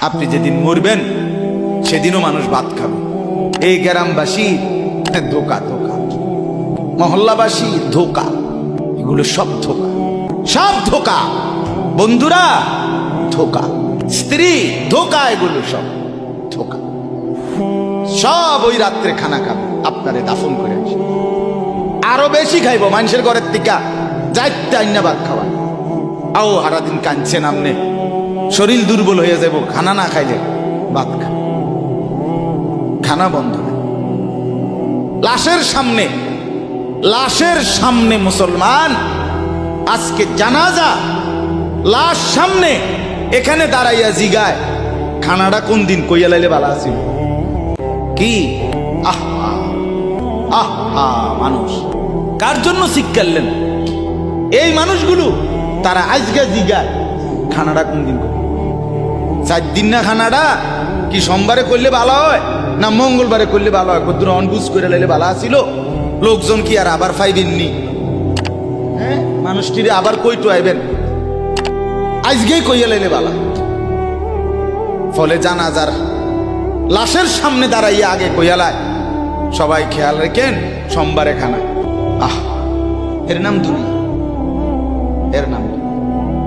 আপনি যেদিন মরবেন সেদিনও মানুষ ভাত খাবে। এই গ্রামবাসী ধোকা ধোকা, মহল্লাবাসী ধোকা, এগুলো সব ধোকা, সব ধোকা। বন্ধুরা ধোকা, স্ত্রী ধোকা, এগুলো সব ধোকা। সব ওই রাত্রে খানা খাবে, আপনারে দাফন করে আসে। আরো বেশি খাইব মানুষের ঘরের থেকে যাইতে আইনা ভাত খাওয়া। আও সারাদিন কাঁদছেন আমনে, শরীর দুর্বল হয়ে যাব খানা না খাইলে। ভাত খা, খানা বন্ধ। লাশের সামনে, লাশের সামনে মুসলমান আজকে জানাজা, লাশ সামনে, এখানে দাঁড়াইয়া জিগায় খানাটা কোন দিন কইয়া লাইলে ভালো আছিল। কি আহা আহা, মানুষ কার জন্য শিক্ষালেন? এই মানুষগুলো তারা আজকে জিগায় খানাটা কোন দিন করবে। 4 দিন না খানাটা কি সোমবারে করলে ভালো হয় না মঙ্গলবারে করলে ভালো হয়? কদ্দুর অনবুজ করে লাইলে ভালো আছিল। লোকজন কি আর আবার পাইবেননি? হ্যাঁ, মানুষটিরে আবার কইটো আইবেন, আজকেই কইয়া লাইলে ভালো। ফলে জানাজার লাশের সামনে দাঁড়াইয়া আগে কইয়ালায় সবাই খেয়াল রেখেন সোমবারে খানা। আহ, এর নাম দুনিয়া, এর নাম